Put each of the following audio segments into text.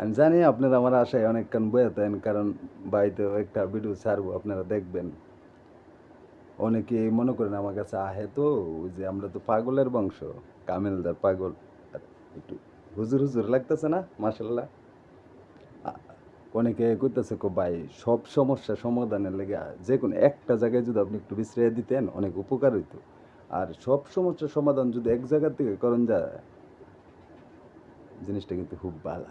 আমি জানি আপনারা আমার আশায় অনেকক্ষণ বয়াতেন, কারণ বাড়িতে একটা ভিডিও ছাড়বো, আপনারা দেখবেন। অনেকে মনে করেন আমার কাছে আহে, তো ওই যে আমরা তো পাগলের বংশ, কামেলদার পাগল। আর একটু হুজুর হুজুর লাগতেছে না, মাশাল্লাহ। অনেকে কইতেছে কো ভাই, সব সমস্যা সমাধানের লেগে যে কোনো একটা জায়গায় যদি আপনি একটু বিশ্রায় দিতেন অনেক উপকার হইতো। আর সব সমস্যার সমাধান যদি এক জায়গা থেকে করেন যায়, জিনিসটা কিন্তু খুব ভালো।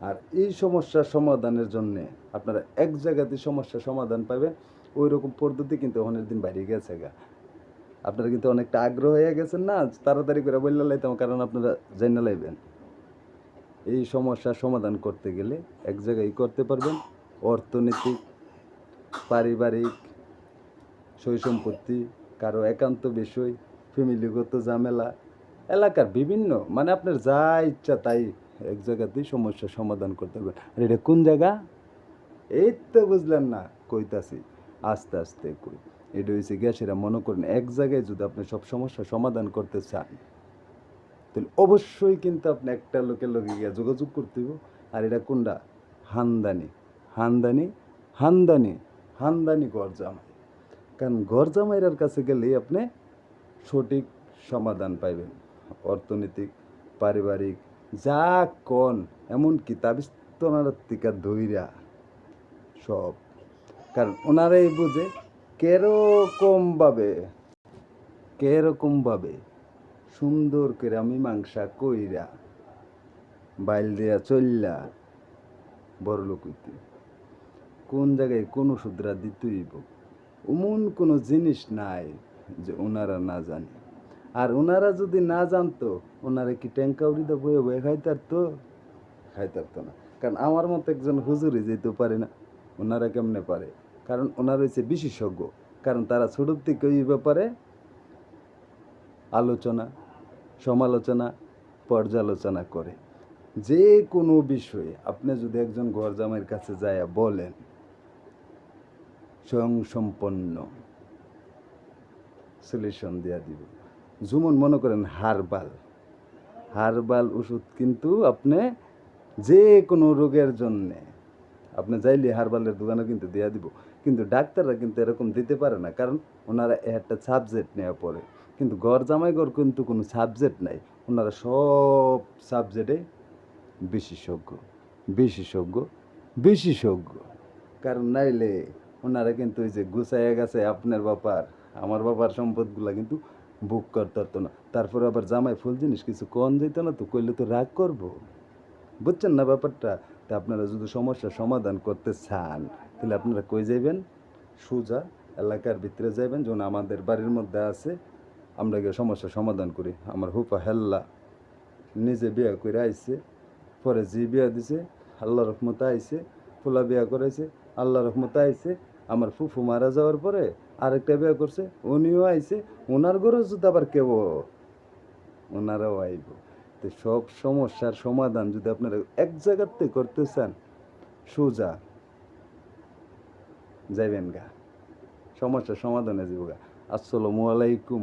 আর এই সমস্যার সমাধানের জন্যে আপনারা এক জায়গাতে সমস্যার সমাধান পাবেন, ওই রকম পদ্ধতি কিন্তু অনেক দিন বাইরে গেছে গা। আপনারা কিন্তু অনেকটা আগ্রহ হয়ে গেছেন না, তাড়াতাড়ি করে বললে লাইতাম, কারণ আপনারা জেনে লাইবেন। এই সমস্যার সমাধান করতে গেলে এক জায়গায় করতে পারবেন। অর্থনৈতিক, পারিবারিক, সই সম্পত্তি, কারো একান্ত বিষয়, ফ্যামিলিগত ঝামেলা, এলাকার বিভিন্ন, মানে আপনার যা ইচ্ছা তাই এক জায়গাতেই সমস্যার সমাধান করতে পারবেন। আর এটা কোন জায়গা? এই তো বুঝলেন না, কইতাছি আস্তে আস্তে কই। এটা হয়েছে গ্যাসেরা, মনে করেন এক জায়গায় যদি আপনি সব সমস্যার সমাধান করতে চান, তাহলে অবশ্যই কিন্তু আপনি একটা লোকের লগে গিয়ে যোগাযোগ করতে হবে। আর এটা কোনটা? হামদানি, হামদানি, হামদানি, হামদানি গরজামাই। কারণ গরজামাইরার কাছে গেলেই আপনি সঠিক সমাধান পাইবেন। অর্থনৈতিক, পারিবারিক, যা কন, এমনকি তাবিস্তনার থেকে ধইরা সব। কারণ ওনারাই বুঝে কেরকমভাবে, কেরকমভাবে সুন্দর করে মীমাংসা কইরা বাইল দিয়া চললা বড় লোক হইতে। কোন জায়গায় কোন ওষুধরা দিতে হইব, এমন কোনো জিনিস নাই যে ওনারা না জানে। আর ওনারা যদি না জানতো, ওনারা কি ট্যাঙ্কাউরিতে বয়ে বয়ে খাইতারতো? খাইতারতো না। কারণ আমার মতো একজন হুজুরই যেতে পারে না, ওনারা কেমনে পারে? কারণ ওনারা হচ্ছে বিশেষজ্ঞ। কারণ তারা ছোটোর থেকে এই ব্যাপারে আলোচনা, সমালোচনা, পর্যালোচনা করে। যে কোনো বিষয়ে আপনি যদি একজন গরজামাইয়ের কাছে যায় বলেন, স্বয়ংসম্পন্ন সলিউশন দেওয়া দিব। যেমন মনে করেন হারবাল, হারবাল ওষুধ কিন্তু আপনি যে কোনো রোগের জন্যে আপনি চাইলে হারবালের দোকানে কিন্তু দেওয়া দিব। কিন্তু ডাক্তাররা কিন্তু এরকম দিতে পারে না, কারণ ওনারা একটা সাবজেক্ট নেওয়া পড়ে। কিন্তু গড় জামাইগর কিন্তু কোনো সাবজেক্ট নাই, ওনারা সব সাবজেক্টে বিশেষজ্ঞ, বিশেষজ্ঞ, বিশেষজ্ঞ। কারণ নাইলে ওনারা কিন্তু ওই যে গুছাইয়া গেছে আপনার ব্যাপার, আমার বাবার সম্পদগুলা কিন্তু বুক করতে পারতো না। তারপরে আবার জামাই ফুল জিনিস কিছু কম দিত না, তো কইলে তো রাগ করবো। বুঝছেন না ব্যাপারটা? তা আপনারা যদি সমস্যার সমাধান করতে চান, তাহলে আপনারা কই যাইবেন? সোজা এলাকার ভিতরে যাইবেন। যেমন আমাদের বাড়ির মধ্যে আছে, আমরা গিয়ে সমস্যার সমাধান করি। আমার হুপা হেল্লা নিজে বিয়া করে আইছে, পরে জি বিয়া দিছে, আল্লাহ রহমতে আইছে। ফুলা বিয়া করাইছে, আল্লাহ রহমতে আইছে। আমার ফুফু মারা যাওয়ার পরে আরেকটা বিয়া করছে, উনিও আইছে। ওনার ঘরে যদি আবার কেউ, ওনারাও আইব। তো সব সমস্যার সমাধান যদি আপনারা এক জায়গাতে করতে চান, সোজা যাইবেন গা, সমস্যার সমাধানে যাবো গা। আসসালামু আলাইকুম।